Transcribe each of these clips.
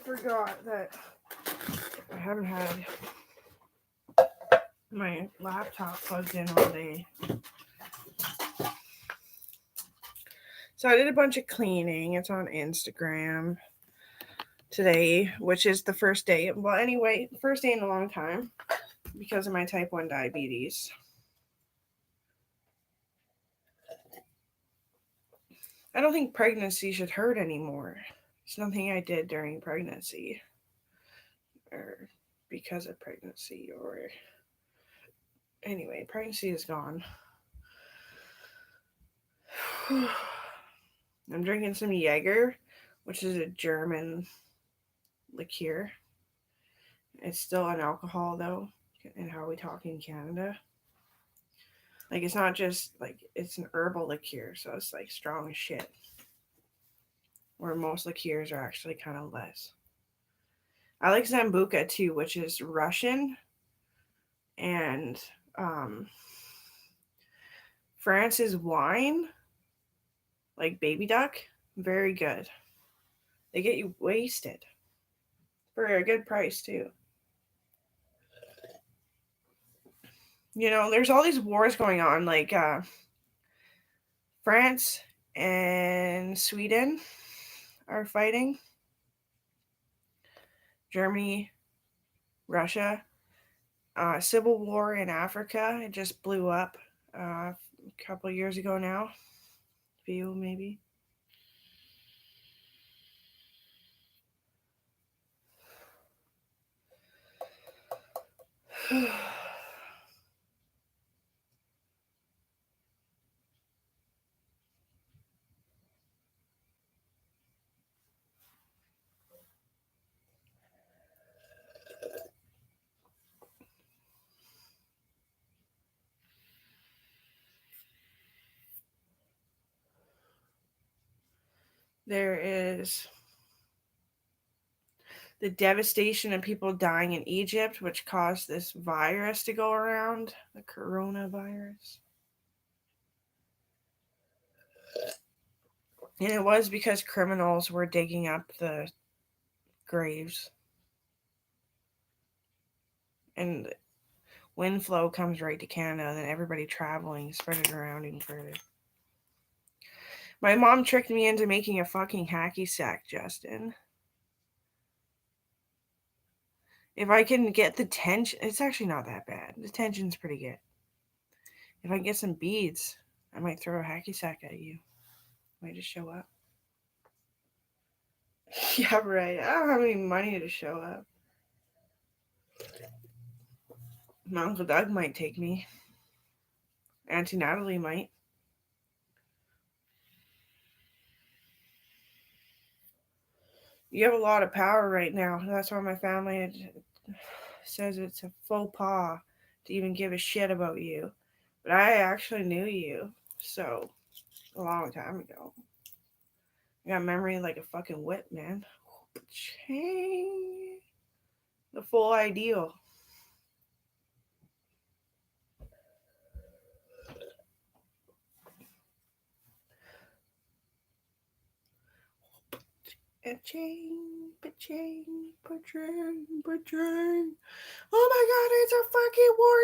forgot that I haven't had my laptop plugged in all day. So I did a bunch of cleaning. It's on Instagram today, which is the first day. Well, anyway, first day in a long time because of my type 1 diabetes. I don't think pregnancy should hurt anymore. It's nothing I did during pregnancy or because of pregnancy or anyway, pregnancy is gone. I'm drinking some Jaeger, which is a German liqueur. It's still an alcohol though, and how we talk in Canada. Like it's not just like it's an herbal liqueur, so it's like strong as shit. Where most liqueurs are actually kind of less. I like Zambuca too, which is Russian, and um, France's wine, like Baby Duck, very good. They get you wasted for a good price too. You know, there's all these wars going on, like France and Sweden are fighting. Germany, Russia, civil war in Africa. It just blew up a couple years ago now. A few maybe. There is the devastation of people dying in Egypt, which caused this virus to go around, the coronavirus. And it was because criminals were digging up the graves. And wind flow comes right to Canada, and then everybody traveling spread it around even further. My mom tricked me into making a fucking hacky sack, Justin. If I can get the tension, it's actually not that bad. The tension's pretty good. If I can get some beads, I might throw a hacky sack at you. Might just show up. Yeah, right. I don't have any money to show up. My Uncle Doug might take me. Auntie Natalie might. You have a lot of power right now. That's why my family says it's a faux pas to even give a shit about you. But I actually knew you, so a long time ago. I got memory like a fucking whip, man. The full ideal. A chain, pa-chain, pa-chain, pa-chain. Oh my god, it's a fucking war,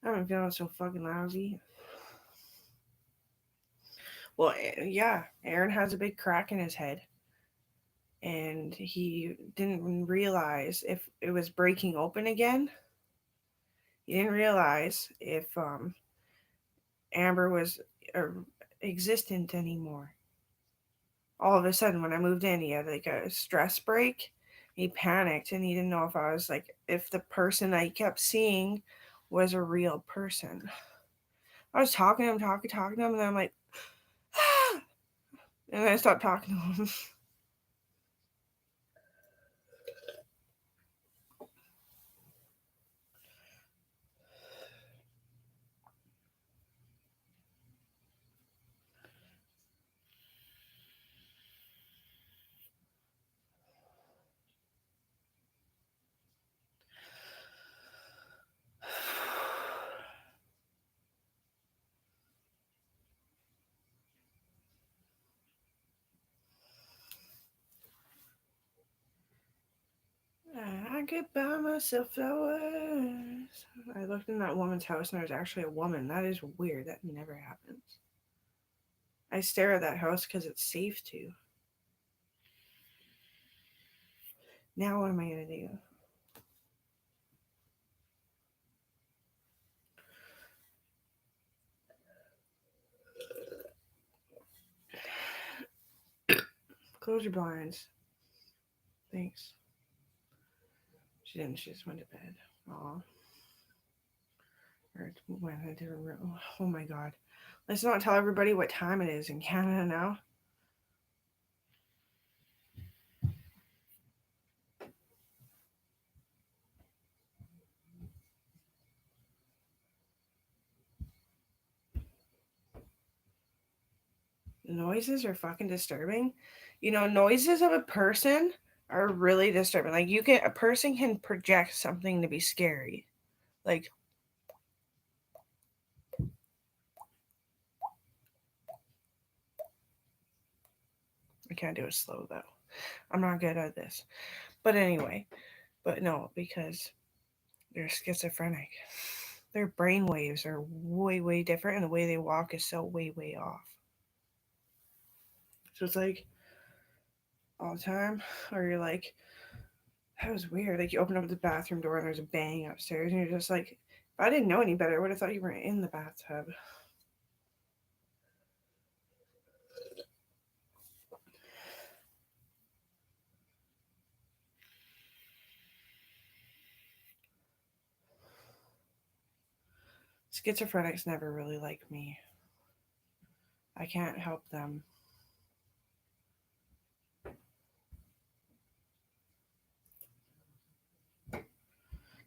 China! I'm feeling so fucking lousy. Well, yeah, Aaron has a big crack in his head. And he didn't realize if it was breaking open again. He didn't realize if Amber was existent anymore. All of a sudden, when I moved in, he had like a stress break. He panicked and he didn't know if I was like, if the person I kept seeing was a real person. I was talking to him, talking to him, and then I'm like, ah! And then I stopped talking to him. I could buy myself flowers. I looked in that woman's house and there's actually a woman. That is weird. That never happens. I stare at that house because it's safe to. Now what am I going to do? Close your blinds. Thanks. She didn't. She just went to bed. Aw. Or went in a different room. Oh my god. Let's not tell everybody what time it is in Canada now. Noises are fucking disturbing. You know, noises of a person are really disturbing. Like a person can project something to be scary. Like I can't do it slow though. I'm not good at this. But anyway, but no, because they're schizophrenic. Their brain waves are way, way different, and the way they walk is so way, way off. So it's like all the time, or you're like, that was weird. Like you open up the bathroom door and there's a bang upstairs, and you're just like, if I didn't know any better, I would have thought you were in the bathtub. Schizophrenics never really like me. I can't help them.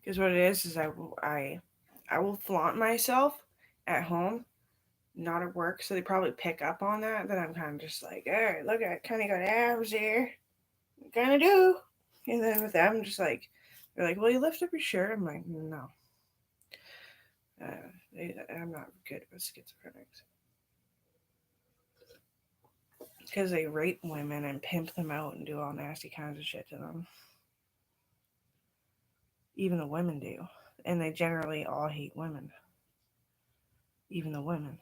Because what it is I will flaunt myself at home, not at work. So they probably pick up on that. That I'm kind of just like, all right, look, I kind of got abs here. Kind of do. And then with them, just like, they're like, well, you lift up your shirt. I'm like, no. I'm not good with schizophrenics. Because they rape women and pimp them out and do all nasty kinds of shit to them. Even the women do. And they generally all hate women. Even the women.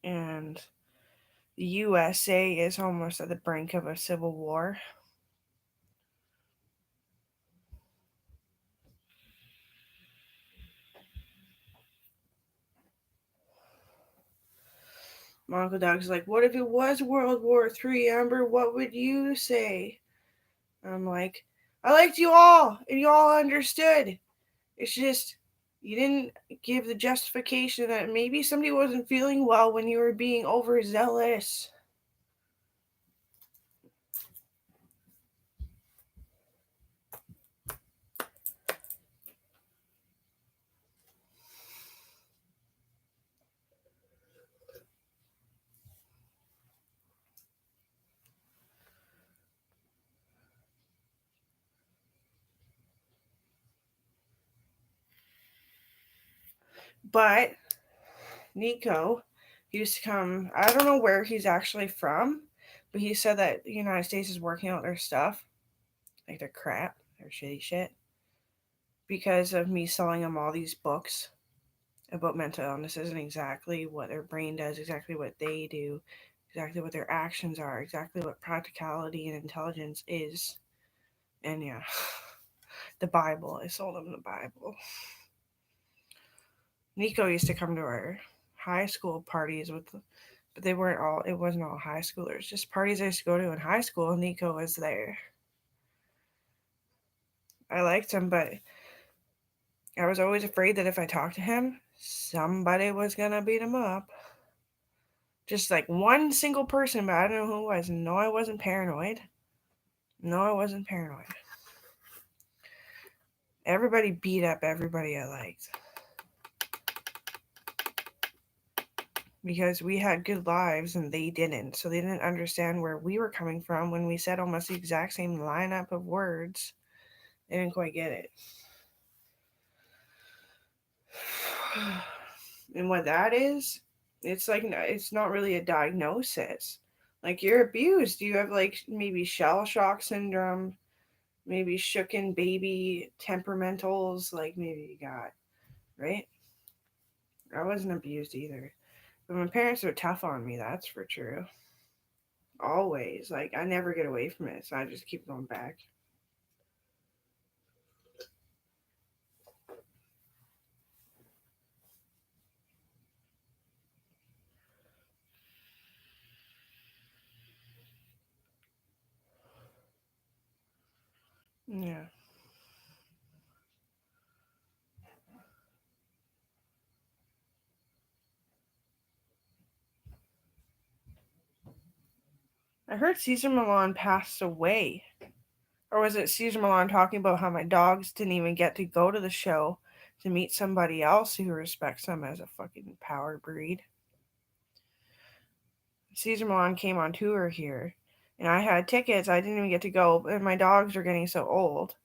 And the USA is almost at the brink of a civil war. My Uncle Doug's like, what if it was World War III, Amber? What would you say? I'm like, I liked you all, and you all understood. It's just, you didn't give the justification that maybe somebody wasn't feeling well when you were being overzealous. But Nico used to come, I don't know where he's actually from, but he said that the United States is working out their stuff, like their crap, their shitty shit, because of me selling them all these books about mental illnesses and exactly what their brain does, exactly what they do, exactly what their actions are, exactly what practicality and intelligence is. And yeah, the Bible. I sold him the Bible. Nico used to come to our high school parties but they weren't all, it wasn't all high schoolers, just parties I used to go to in high school. Nico was there. I liked him, but I was always afraid that if I talked to him, somebody was gonna beat him up. Just like one single person, but I don't know who it was. No, I wasn't paranoid. No, I wasn't paranoid. Everybody beat up everybody I liked. because we had good lives and they didn't. So they didn't understand where we were coming from when we said almost the exact same lineup of words. They didn't quite get it. And what that is, it's like it's not really a diagnosis. Like you're abused. You have like maybe shell shock syndrome, maybe shooken baby temperamentals, like maybe you got, right? I wasn't abused either. But my parents are tough on me, that's for true. Always. Like I never get away from it, so I just keep going back. Yeah. I heard Caesar Milan passed away. Or was it Caesar Milan talking about how my dogs didn't even get to go to the show to meet somebody else who respects them as a fucking power breed? Caesar Milan came on tour here, and I had tickets. I didn't even get to go, and my dogs are getting so old.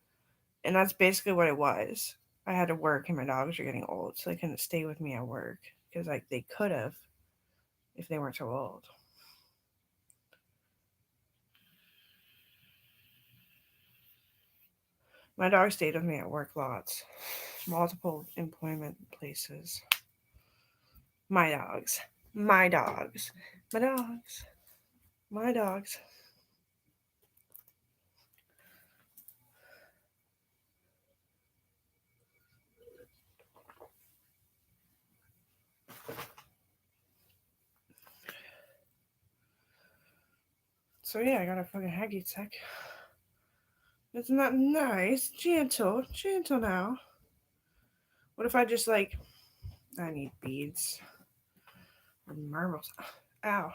And that's basically what it was. I had to work, and my dogs are getting old, so they couldn't stay with me at work because like they could have if they weren't so old. My dog stayed with me at work lots, multiple employment places. My dogs, my dogs, my dogs, my dogs. So yeah, I got a fucking haggy tech. Isn't that nice? Gentle, gentle now. What if I just like, I need beads or marbles. Ow.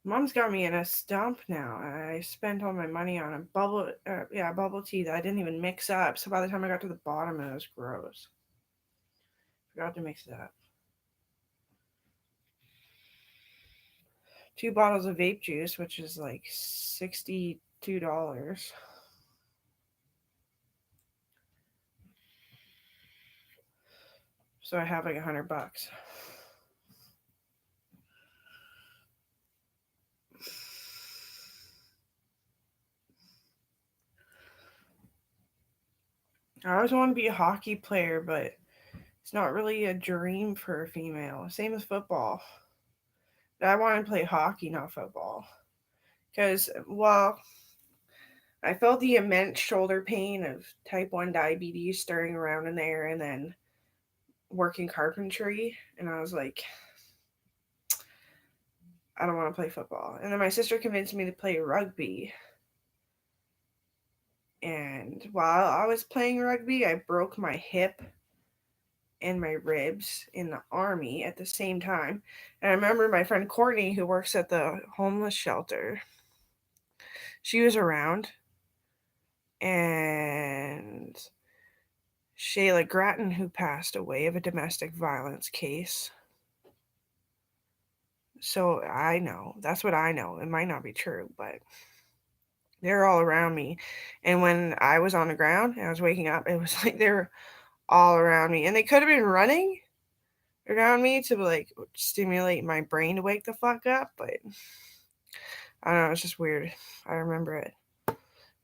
Mom's got me in a stump now. I spent all my money on a bubble tea that I didn't even mix up. So by the time I got to the bottom, it was gross. Forgot to mix it up. 2 bottles of vape juice, which is like $62. So I have like $100. I always want to be a hockey player, but it's not really a dream for a female. Same as football. I want to play hockey, not football. Because, well, I felt the immense shoulder pain of type 1 diabetes stirring around in there and then working carpentry. And I was like, I don't want to play football. And then my sister convinced me to play rugby. And while I was playing rugby, I broke my hip and my ribs in the army at the same time. And I remember my friend Courtney, who works at the homeless shelter, she was around. And Shayla Grattan, who passed away of a domestic violence case. So I know. That's what I know. It might not be true, but they're all around me. And when I was on the ground and I was waking up, it was like they were all around me. And they could have been running around me to like stimulate my brain to wake the fuck up, but I don't know, it's just weird. I remember it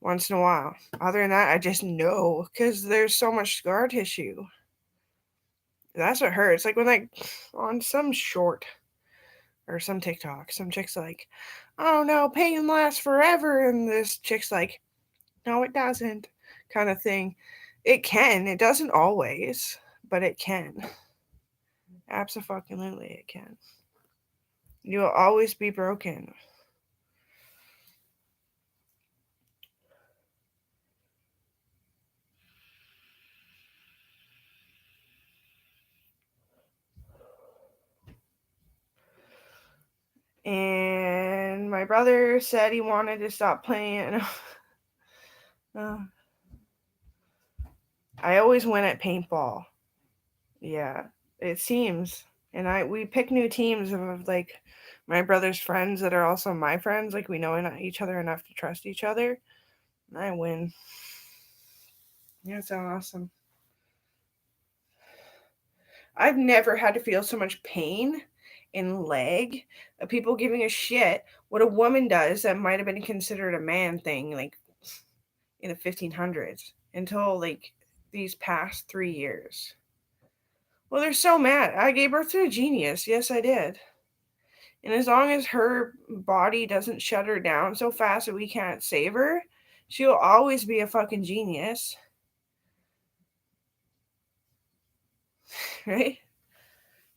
once in a while. Other than that, I just know because there's so much scar tissue. That's what hurts. Like when like on some short or some TikTok, some chick's like, "Oh no, pain lasts forever," and this chick's like, "No, it doesn't," kind of thing. It can. It doesn't always, but it can. Absolutely, it can. You'll always be broken. And my my brother said he wanted to stop playing. uh, I always win at paintball. Yeah, it seems. And we pick new teams of like my brother's friends that are also my friends. Like we know each other enough to trust each other. And I win. Yeah, it's awesome. I've never had to feel so much pain in leg of people giving a shit what a woman does that might have been considered a man thing like in the 1500s until like these past 3 years. Well, they're so mad. I gave birth to a genius. Yes, I did. And as long as her body doesn't shut her down so fast that we can't save her, she'll always be a fucking genius. Right?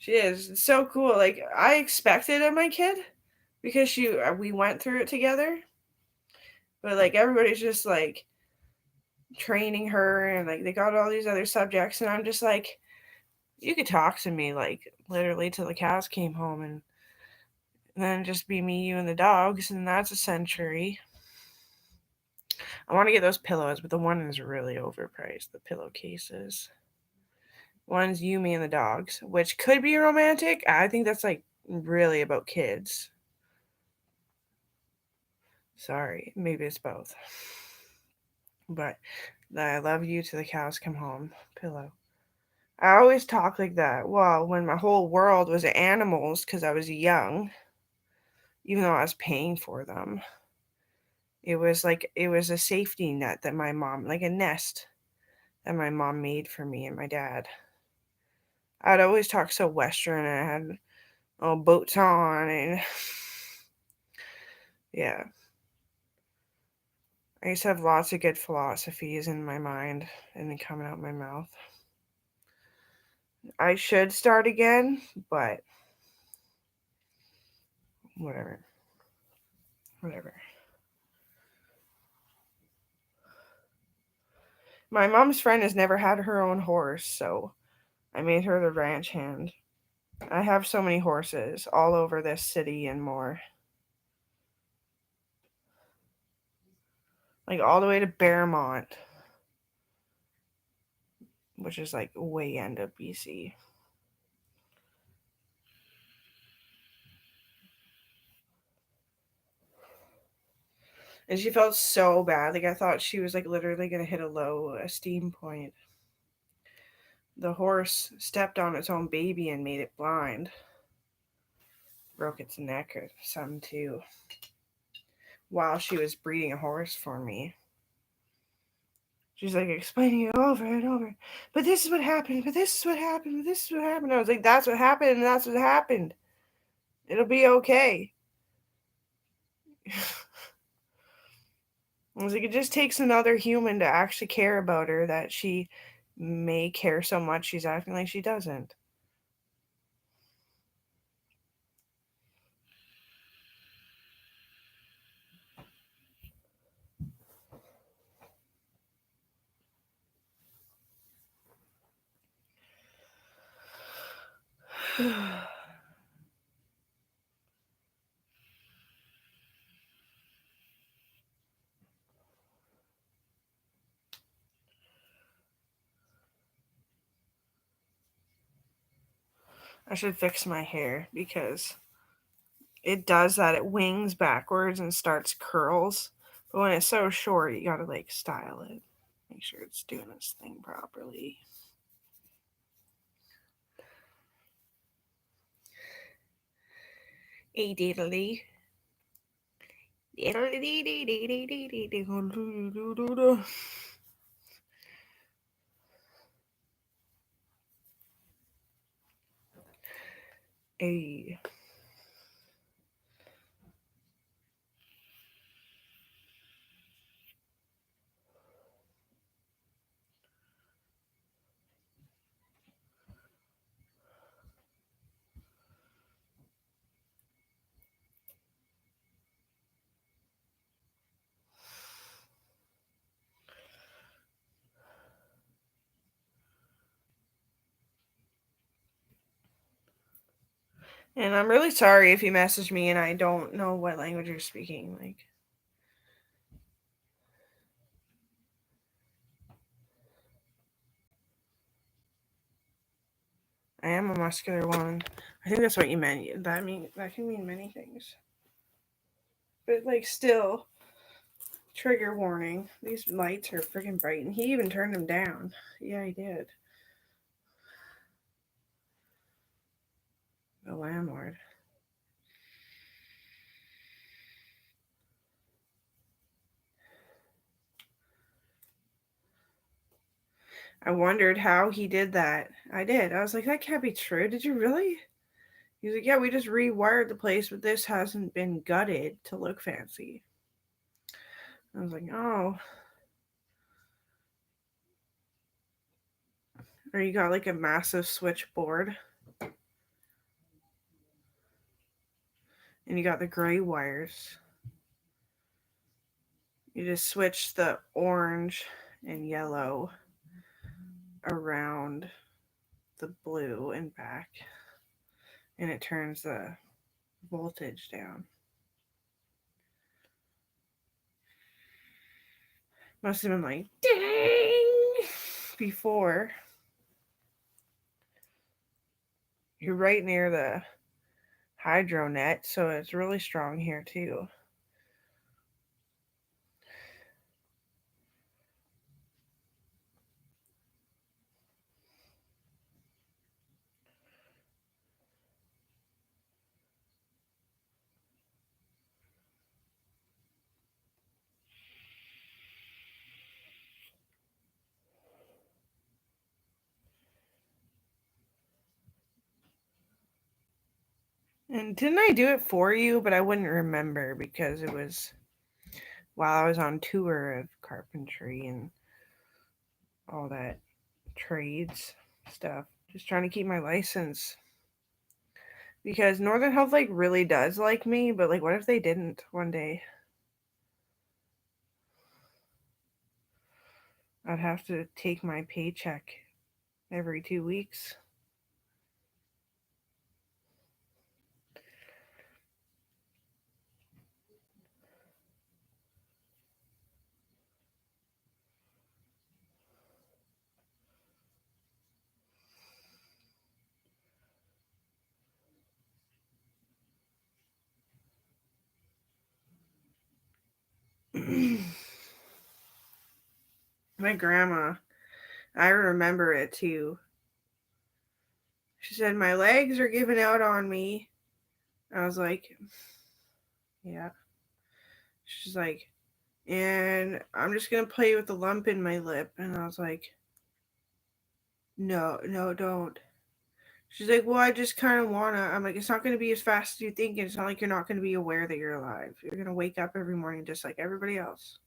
She is. It's so cool. Like I expected of my kid because we went through it together. But like everybody's just like training her and like they got all these other subjects and I'm just like you could talk to me like literally till the cows came home and then just be me, you, and the dogs, and that's a century. I want to get those pillows, but the one is really overpriced. The pillowcases. One's you, me, and the dogs, which could be romantic. I think that's like really about kids. Sorry, maybe it's both. But the I love you till the cows come home pillow. I always talk like that. Well, when my whole world was animals because I was young, even though I was paying for them, it was a safety net that my mom, like a nest that my mom made for me and my dad. I'd always talk so Western and I had all boats on and yeah. I used to have lots of good philosophies in my mind and then coming out my mouth. I should start again, but whatever. Whatever. My mom's friend has never had her own horse, so I made her the ranch hand. I have so many horses all over this city and more. Like all the way to Bearmont, which is like way end of BC. And she felt so bad. Like I thought she was like literally gonna hit a low esteem point. The horse stepped on its own baby and made it blind. Broke its neck or something too. While she was breeding a horse for me. She's like explaining it over and over. But this is what happened. But this is what happened. But this is what happened. I was like, that's what happened. And that's what happened. It'll be okay. I was like, it just takes another human to actually care about her that she may care so much she's acting like she doesn't. I should fix my hair because it does that. It wings backwards and starts curls. But when it's so short, you gotta like style it. Make sure it's doing its thing properly. A diddly. A. And I'm really sorry if you message me and I don't know what language you're speaking. Like, I am a muscular woman. I think that's what you meant. That can mean many things. But like, still, trigger warning. These lights are freaking bright, and he even turned them down. Yeah, he did. The landlord. I wondered how he did that. I did. I was like, that can't be true. Did you really? He's like, yeah, we just rewired the place, but this hasn't been gutted to look fancy. I was like, oh. Or you got like a massive switchboard. And you got the gray wires. You just switch the orange and yellow around the blue and back. And it turns the voltage down. Must have been like, ding! Before. You're right near the hydro net, so it's really strong here too. And didn't I do it for you? But I wouldn't remember because it was while I was on tour of carpentry and all that trades stuff. Just trying to keep my license. Because Northern Health like really does like me, but like what if they didn't one day? I'd have to take my paycheck every 2 weeks. My grandma, I remember it too. She said, my legs are giving out on me. I was like, yeah. She's like, and I'm just going to play with the lump in my lip. And I was like, no, don't. She's like, well, I just kind of want to. I'm like, it's not going to be as fast as you think. It's not like you're not going to be aware that you're alive. You're going to wake up every morning just like everybody else.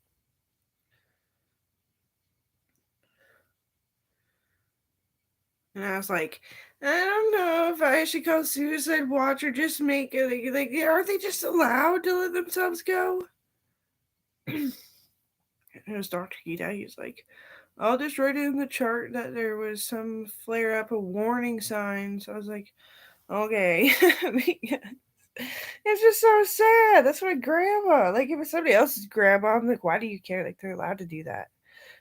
And I was like, I don't know if I should call Suicide Watch or just make it. Like, aren't they just allowed to let themselves go? And it was Dr. Gita. He's like, I'll just write in the chart that there was some flare up of warning signs. I was like, okay. It's just so sad. That's my grandma. Like, if it's somebody else's grandma, I'm like, why do you care? Like, they're allowed to do that.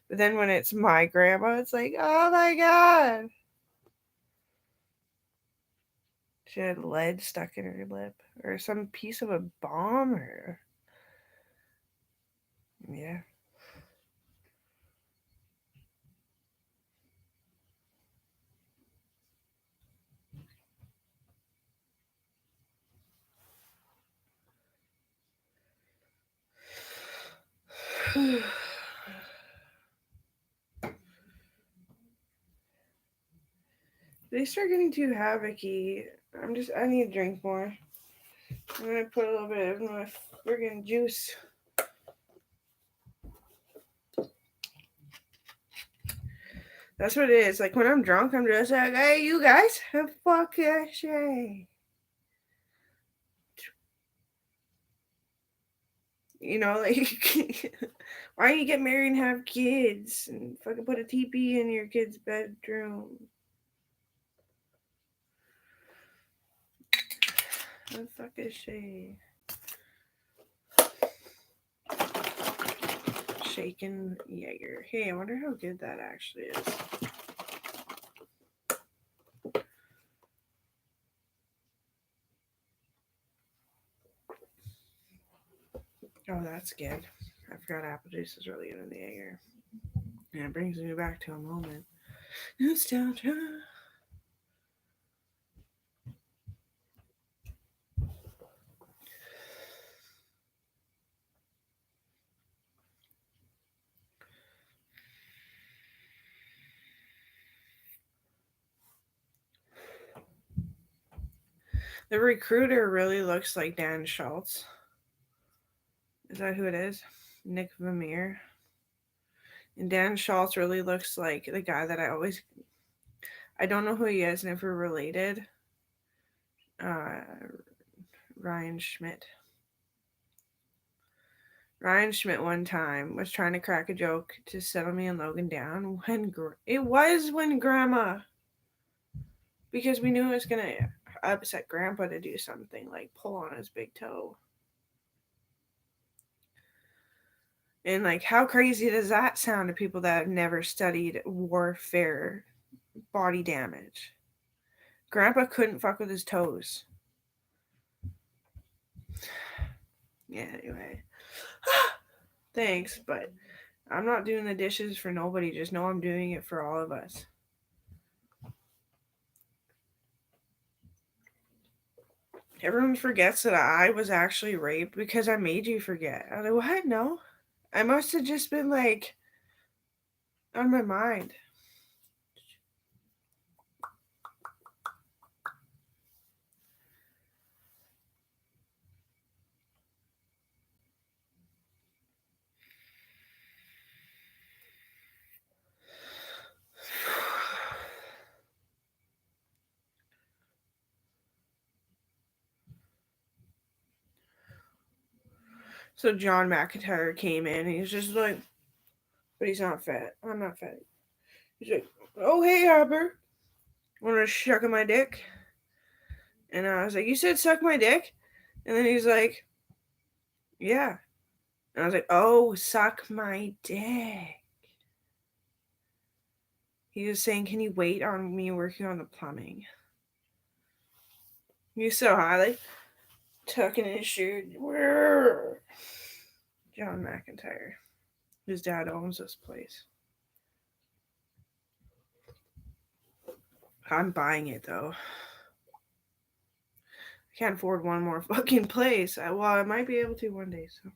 But then when it's my grandma, it's like, oh my God. She had lead stuck in her lip or some piece of a bomb or. Yeah. They start getting too havocy. I need to drink more. I'm gonna put a little bit of my friggin' juice. That's what it is. Like when I'm drunk, I'm just like, hey, you guys, fuck that shit. You know, like, why don't you get married and have kids and fucking put a teepee in your kid's bedroom? Where the fuck is she? Shaken Jaeger. Hey, I wonder how good that actually is. Oh, that's good. I forgot apple juice is really good in the Jaeger. And it brings me back to a moment. Nostalgia. The recruiter really looks like Dan Schultz. Is that who it is? Nick Vermeer. And Dan Schultz really looks like the guy that I don't know who he is and if we're related. Uh, Ryan Schmidt. Ryan Schmidt one time was trying to crack a joke to settle me and Logan down when Grandma, because we knew it was gonna upset Grandpa to do something like pull on his big toe. And like, how crazy does that sound to people that have never studied warfare, body damage? Grandpa couldn't fuck with his toes. Yeah, anyway. Thanks, but I'm not doing the dishes for nobody. Just know I'm doing it for all of us. Everyone forgets that I was actually raped because I made you forget. I was like, what? No. I must have just been like on my mind. So John McIntyre came in and he's just like, but he's not fat. I'm not fat. He's like, oh, hey, Hopper. Want to suck my dick? And I was like, you said suck my dick? And then he's like, yeah. And I was like, oh, suck my dick. He was saying, can you wait on me working on the plumbing? He's so high, like, tucking his shirt. John McIntyre. His dad owns this place. I'm buying it, though. I can't afford one more fucking place. Well, I might be able to one day, so.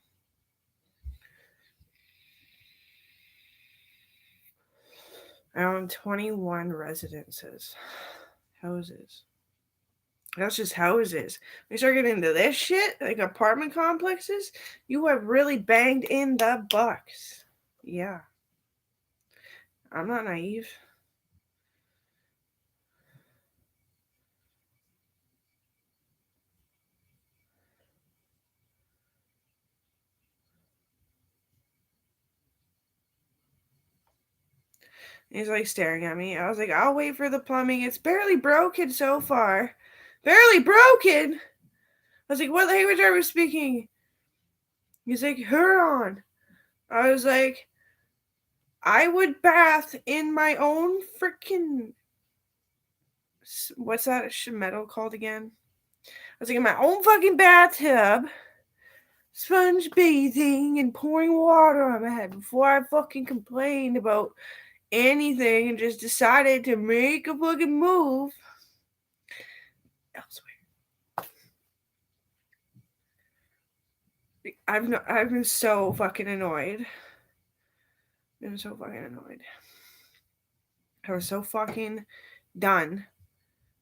I own 21 residences. Houses. That's just houses. We start getting into this shit, like apartment complexes, you have really banged in the bucks. Yeah. I'm not naive. He's like staring at me. I was like, I'll wait for the plumbing. It's barely broken so far. Barely broken? I was like, what language are we speaking? He's like, Huron. I was like, I would bath in my own freaking. What's that metal called again? I was like, in my own fucking bathtub, sponge bathing and pouring water on my head before I fucking complained about anything and just decided to make a fucking move elsewhere. I've been so fucking annoyed. I was so fucking annoyed. I was so fucking done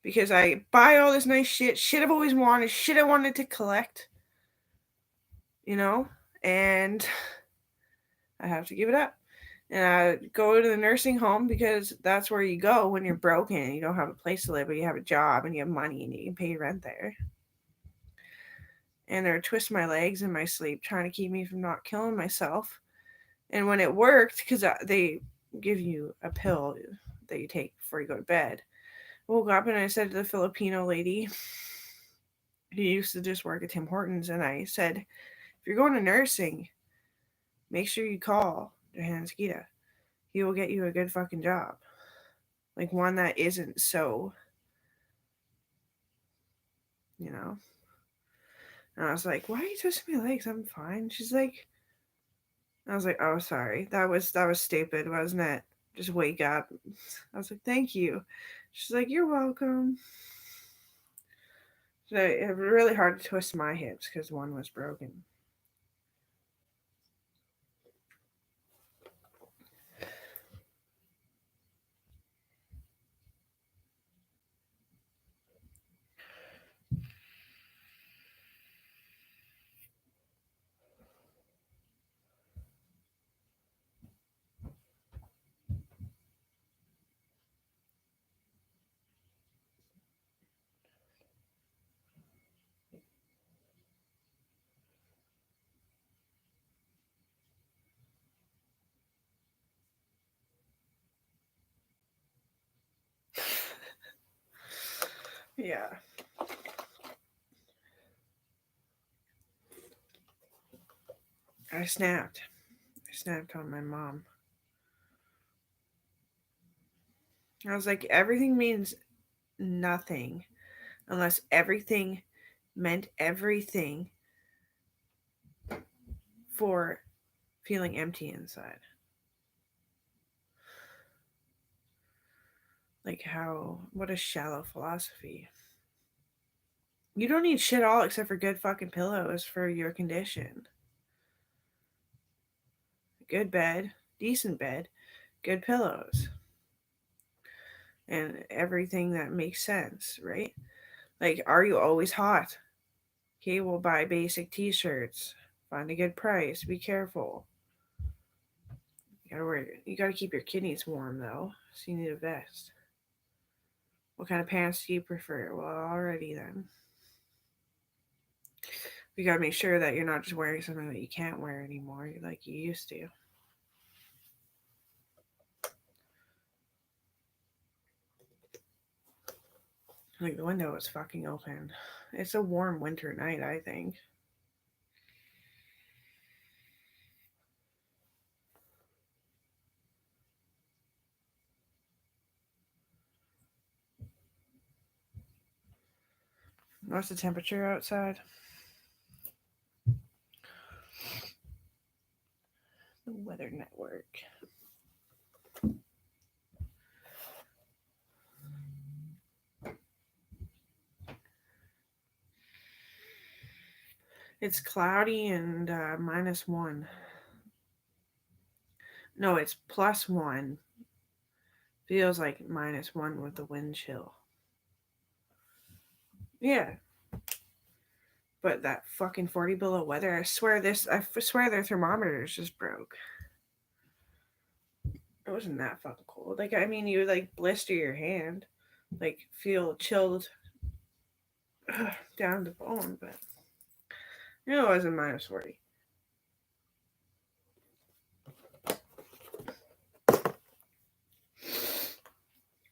because I buy all this nice shit I've always wanted, shit I wanted to collect, you know, and I have to give it up. And I go to the nursing home because that's where you go when you're broken and you don't have a place to live, but you have a job and you have money and you can pay rent there. And they're twisting my legs in my sleep, trying to keep me from not killing myself. And when it worked, because they give you a pill that you take before you go to bed, I woke up and I said to the Filipino lady, He used to just work at Tim Hortons, and I said, if you're going to nursing, make sure you call Johannes Gita. He will get you a good fucking job. Like one that isn't so, you know. And I was like, why are you twisting my legs? I'm fine. She's like, I was like, oh, sorry. That was stupid, wasn't it? Just wake up. I was like, thank you. She's like, you're welcome. So it was really hard to twist my hips because one was broken. Yeah. I snapped. I snapped on my mom. I was like, everything means nothing unless everything meant everything for feeling empty inside. Like, what a shallow philosophy. You don't need shit all except for good fucking pillows for your condition. Good bed, decent bed, good pillows, and everything that makes sense, right? Like, are you always hot? Okay, we'll buy basic t-shirts. Find a good price. Be careful. You gotta keep your kidneys warm though, so you need a vest. What kind of pants do you prefer? Well, already then. You gotta make sure that you're not just wearing something that you can't wear anymore, like you used to. Like the window is fucking open. It's a warm winter night, I think. What's the temperature outside? The Weather Network. It's cloudy and -1. No, it's +1. Feels like -1 with the wind chill. Yeah. But that fucking 40 below weather, I swear their thermometers just broke. It wasn't that fucking cold. Like, I mean, you like blister your hand, like feel chilled down the bone, but it wasn't -40.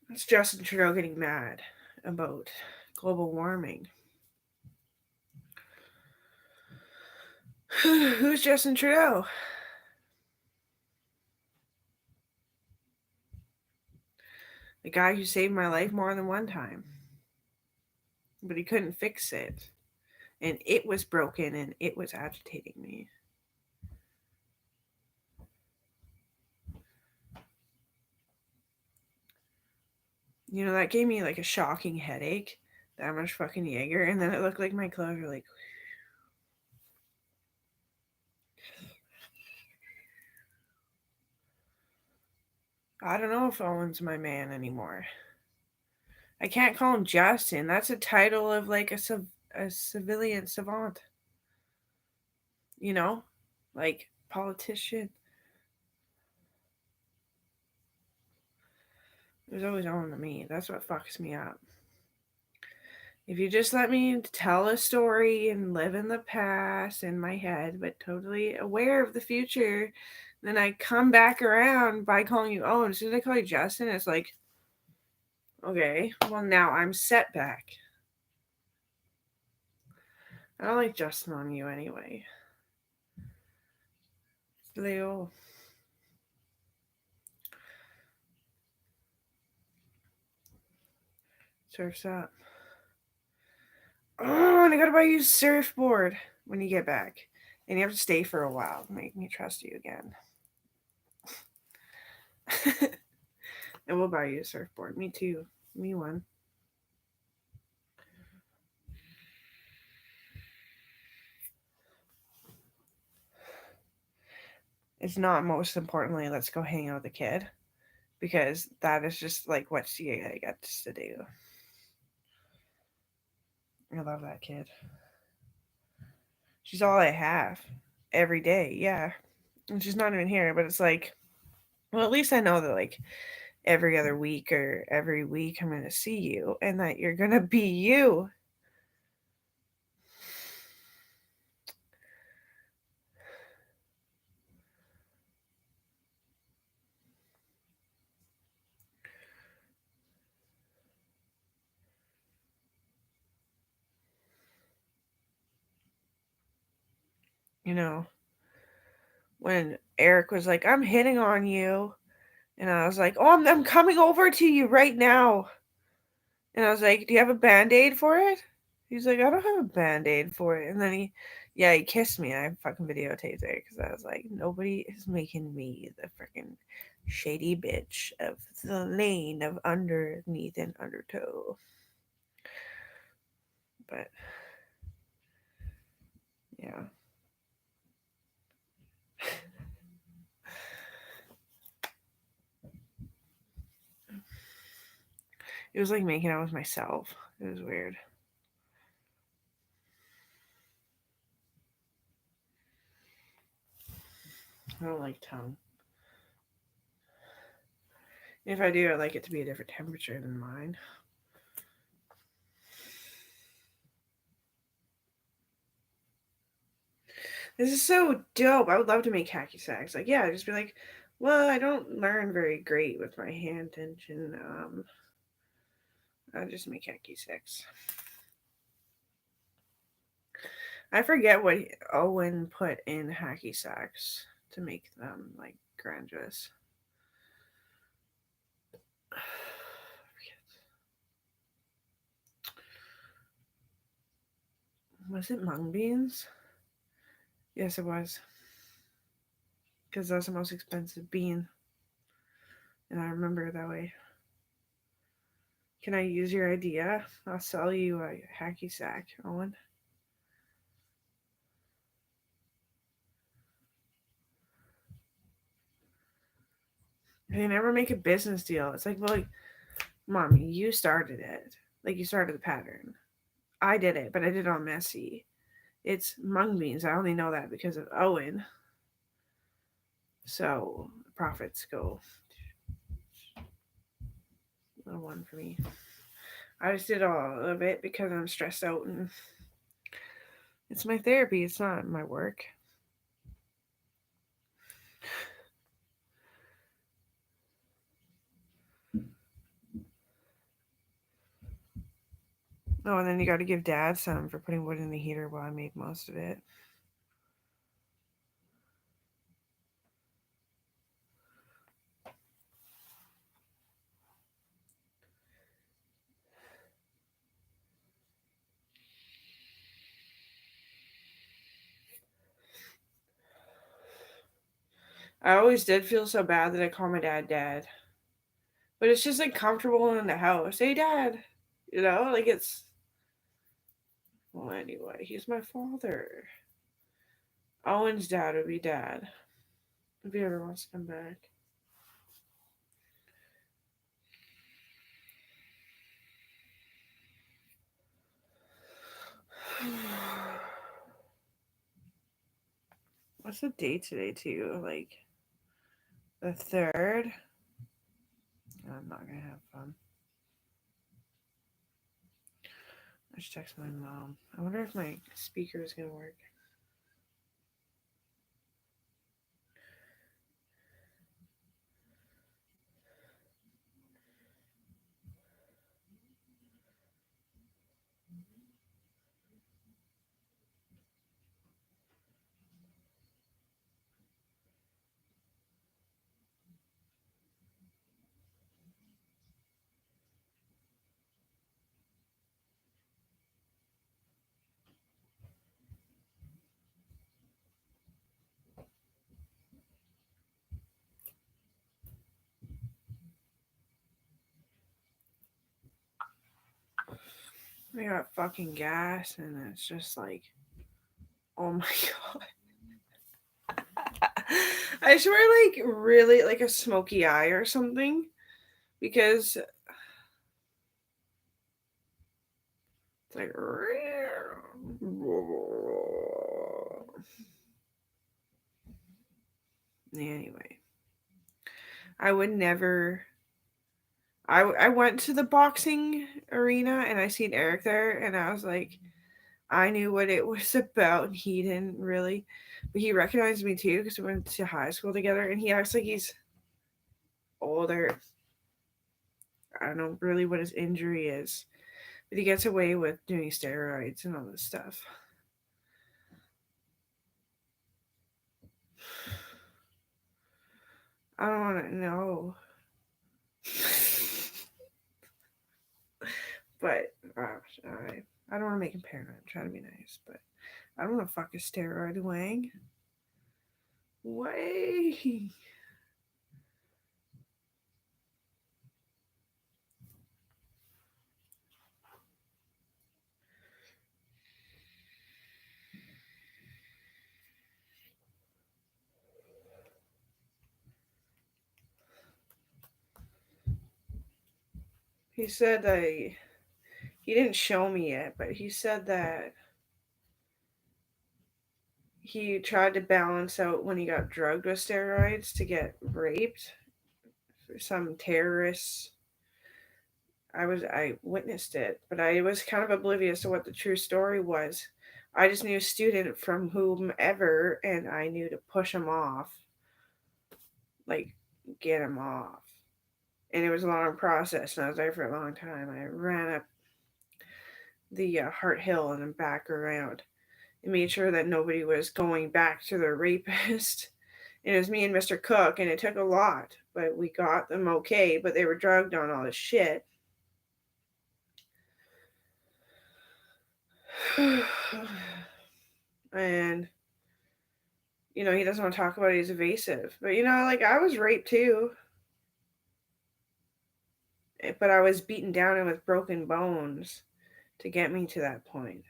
It's Justin Trudeau getting mad about global warming. Who's Justin Trudeau? The guy who saved my life more than one time. But he couldn't fix it. And it was broken and it was agitating me. You know, that gave me like a shocking headache. That much fucking Jaeger. And then it looked like my clothes were like. I don't know if Owen's my man anymore. I can't call him Justin. That's a title of like a civilian savant. You know? Like politician. There's always Owen to me. That's what fucks me up. If you just let me tell a story and live in the past in my head, but totally aware of the future, then I come back around by calling you Owen. As soon as I call you Justin, it's like, okay, well, now I'm set back. I don't like Justin on you anyway. Leo. Surf's up. Oh, and I gotta buy you a surfboard when you get back. And you have to stay for a while to make me trust you again. And we'll buy you a surfboard. Me too. Me one. It's not most importantly, let's go hang out with the kid. Because that is just like what she gets to do. I love that kid. She's all I have every day. Yeah. And she's not even here, but it's like, well, at least I know that like every other week or every week I'm going to see you and that you're going to be you. You know, when Eric was like, I'm hitting on you. And I was like, oh, I'm coming over to you right now. And I was like, do you have a Band-Aid for it? He's like, I don't have a Band-Aid for it. And then he kissed me. I fucking videotaped it because I was like, nobody is making me the freaking shady bitch of the lane of underneath and undertow. But yeah. It was like making out with myself. It was weird. I don't like tongue. If I do, I'd like it to be a different temperature than mine. This is so dope. I would love to make hacky sacks. Like, yeah, just be like, well, I don't learn very great with my hand tension. I'll just make hacky sacks. I forget what Owen put in hacky sacks to make them like grandiose. Was it mung beans? Yes, it was. Because that's the most expensive bean. And I remember it that way. Can I use your idea? I'll sell you a hacky sack, Owen. They never make a business deal. It's like, well, like, Mommy, you started it. Like, you started the pattern. I did it, but I did it on messy. It's mung beans. I only know that because of Owen. So profits go a one for me. I just did all of it because I'm stressed out and it's my therapy. It's not my work. Oh, and then you got to give Dad some for putting wood in the heater while I make most of it. I always did feel so bad that I call my dad Dad. But it's just like comfortable in the house. Hey, Dad. You know, like it's. Well, anyway, he's my father. Owen's dad would be Dad if he ever wants to come back. What's the date today, too? Like the 3rd? I'm not gonna have fun. I should text my mom. I wonder if my speaker is gonna work. I got fucking gas, and it's just like, oh my god. I swear, like, really, like a smoky eye or something, because it's like, anyway, I would never. I went to the boxing arena and I seen Eric there, and I was like, I knew what it was about, and he didn't really, but he recognized me too because we went to high school together, and he acts like he's older. I don't know really what his injury is, but he gets away with doing steroids and all this stuff. I don't want to know. But I don't want to make him paranoid. I'm trying to be nice, but I don't want to fuck a steroid wang. Way. He said that he didn't show me yet, but he said that he tried to balance out when he got drugged with steroids to get raped for some terrorists. I witnessed it, but I was kind of oblivious to what the true story was. I just knew a student from whomever, and I knew to push him off, like get him off. And it was a long process, and I was there for a long time. I ran up the Hart Hill and then back around, and made sure that nobody was going back to the rapist. And it was me and Mr. Cook, and it took a lot, but we got them okay. But they were drugged on all this shit. And he doesn't want to talk about it. He's evasive. But like, I was raped too, but I was beaten down and with broken bones to get me to that point.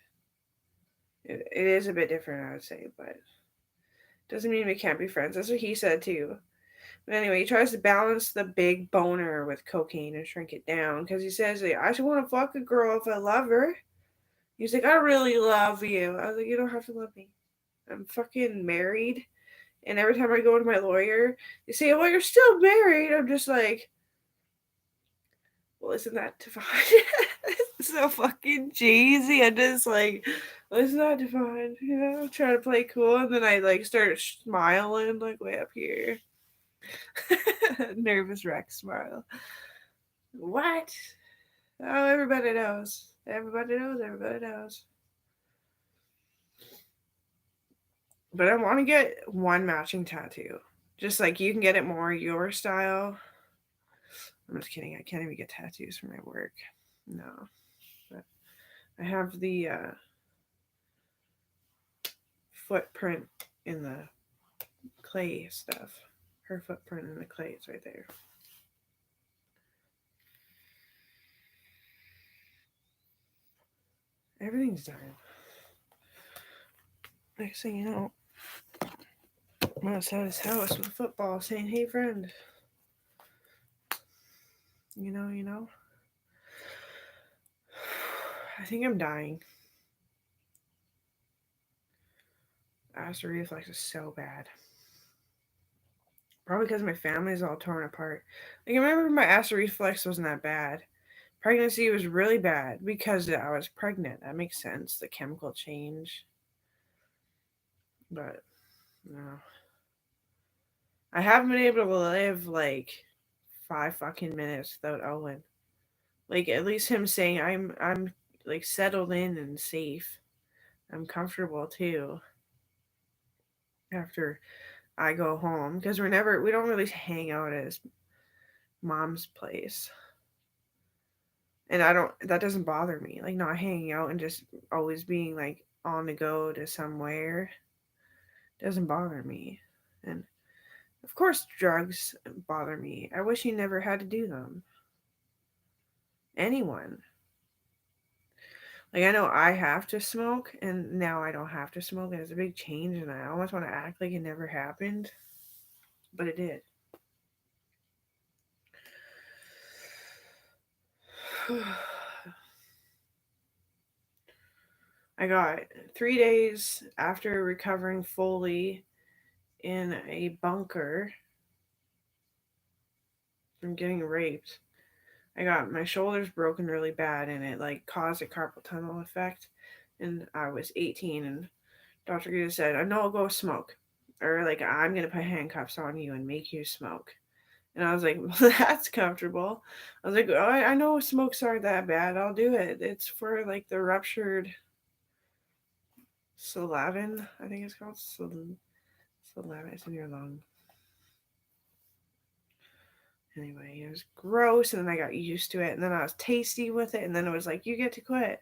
It is a bit different, I would say, but doesn't mean we can't be friends. That's what he said too. But anyway, he tries to balance the big boner with cocaine and shrink it down because he says, like, I just want to fuck a girl if I love her. He's like, I really love you. I was like, you don't have to love me. I'm fucking married. And every time I go to my lawyer, they say, well, you're still married. I'm just like, well, isn't that divine? So fucking cheesy. I'm just like, well, it's not divine. I'm trying to play cool. And then I like start smiling like way up here. Nervous wreck smile. What? Oh, everybody knows. Everybody knows. Everybody knows. But I want to get one matching tattoo. Just like you can get it more your style. I'm just kidding. I can't even get tattoos for my work. No. But I have the footprint in the clay stuff. Her footprint in the clay is right there. Everything's done. Next thing you know, I'm outside his house with a football saying, hey, friend. You know. I think I'm dying. Acid reflux is so bad. Probably because my family is all torn apart. Like, I remember my acid reflux wasn't that bad. Pregnancy was really bad because I was pregnant. That makes sense. The chemical change. But, no. I haven't been able to live, like, 5 fucking minutes without Owen. Like, at least him saying I'm like, settled in and safe. I'm comfortable, too. After I go home. Because we don't really hang out at his mom's place. And that doesn't bother me. Like, not hanging out and just always being, like, on the go to somewhere doesn't bother me. And of course, drugs bother me. I wish he never had to do them. Anyone. Like, I know I have to smoke, and now I don't have to smoke, and it's a big change, and I almost want to act like it never happened, but it did. I got 3 days after recovering fully in a bunker from getting raped. I got my shoulders broken really bad, and it like caused a carpal tunnel effect. And I was 18, and Dr. Gita said, "I know, go smoke," or like, "I'm gonna put handcuffs on you and make you smoke." And I was like, well, "That's comfortable." I was like, "Oh, I know smokes aren't that bad. I'll do it. It's for like the ruptured syllabin, I think it's called syllabin. It's in your lung." Anyway, it was gross, and then I got used to it, and then I was tasty with it, and then it was like, "You get to quit."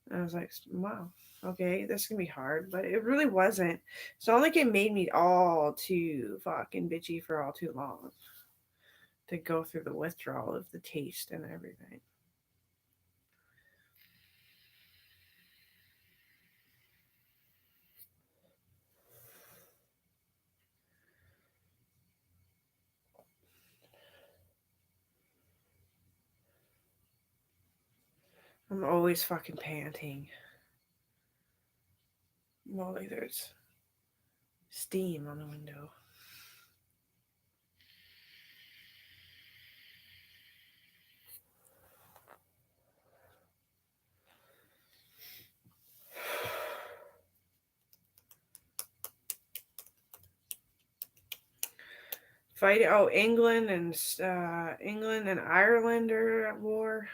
And I was like, "Wow, okay, this is gonna be hard," but it really wasn't. It's not like it made me all too fucking bitchy for all too long to go through the withdrawal of the taste and everything. I'm always fucking panting. Well, like there's steam on the window. Fight! Oh, England and Ireland are at war.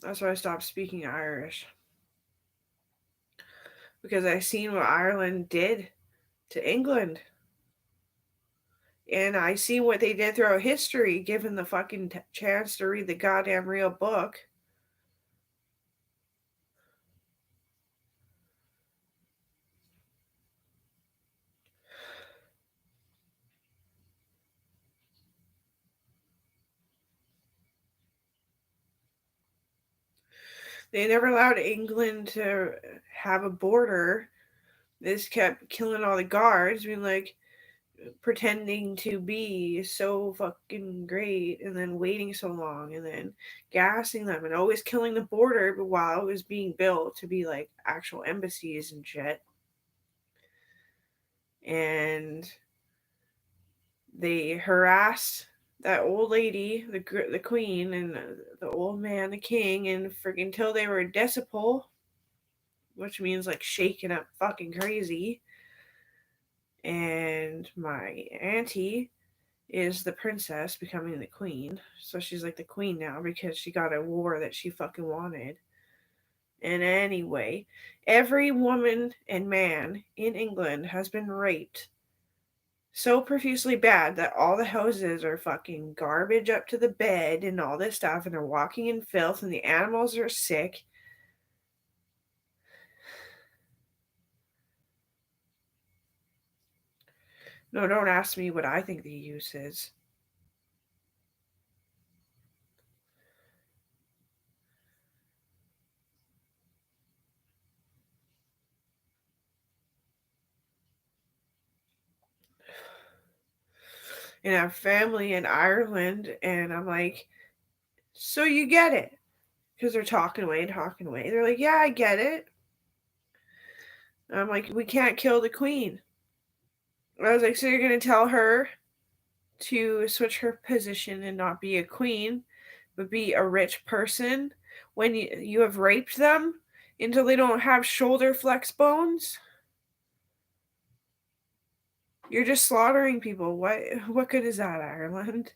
That's why I stopped speaking Irish, because I seen what Ireland did to England, and I seen what they did throughout history. Given the fucking chance to read the goddamn real book, they never allowed England to have a border. They just kept killing all the guards, being like, pretending to be so fucking great, and then waiting so long, and then gassing them, and always killing the border, but while it was being built to be like actual embassies and shit. And they harassed that old lady, the queen, and the old man, the king, and freaking till they were decibel, which means like shaking up fucking crazy. And my auntie is the princess becoming the queen. So she's like the queen now because she got a war that she fucking wanted. And anyway, every woman and man in England has been raped so profusely bad that all the houses are fucking garbage up to the bed and all this stuff, and they're walking in filth, and the animals are sick. No, don't ask me what I think the use is. And I have family in Ireland, and I'm like, "So you get it?" Because they're talking away and talking away. They're like, "Yeah, I get it." And I'm like, "We can't kill the queen." I was like, "So you're going to tell her to switch her position and not be a queen, but be a rich person when you have raped them until they don't have shoulder flex bones? You're just slaughtering people. What good is that, Ireland?"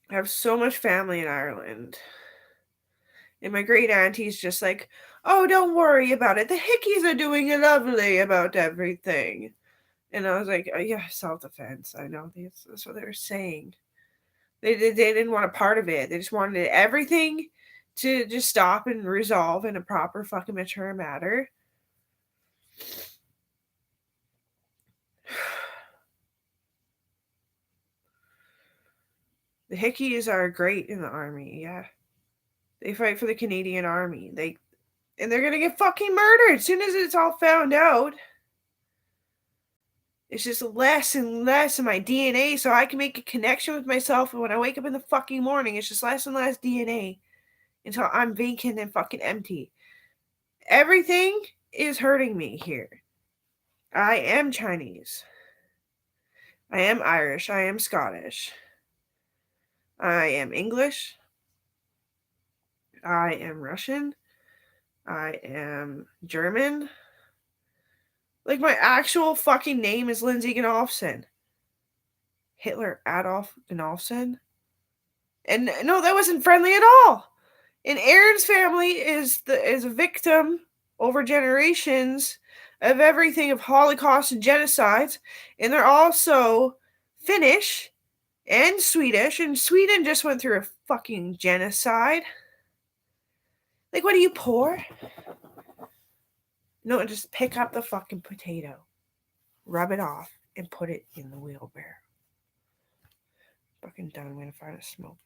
I have so much family in Ireland. And my great auntie's just like, "Oh, don't worry about it. The Hickeys are doing lovely about everything." And I was like, "Oh, yeah, self defense. I know that's what they were saying. They didn't want a part of it. They just wanted everything to just stop and resolve in a proper fucking mature manner. The Hickeys are great in the army, yeah. They fight for the Canadian Army. And they're gonna get fucking murdered as soon as it's all found out. It's just less and less of my DNA, so I can make a connection with myself. And when I wake up in the fucking morning, it's just less and less DNA until I'm vacant and fucking empty. Everything is hurting me here. I am Chinese. I am Irish. I am Scottish. I am English. I am Russian. I am German. Like, my actual fucking name is Lindsay Gnolfson. Hitler Adolf Gnolfson. And no, that wasn't friendly at all. And Aaron's family is a victim over generations of everything, of Holocaust and genocides. And they're also Finnish and Swedish. And Sweden just went through a fucking genocide. Like, what are you, poor? No, just pick up the fucking potato, rub it off, and put it in the wheelbarrow. Fucking done. I'm gonna find a smoke.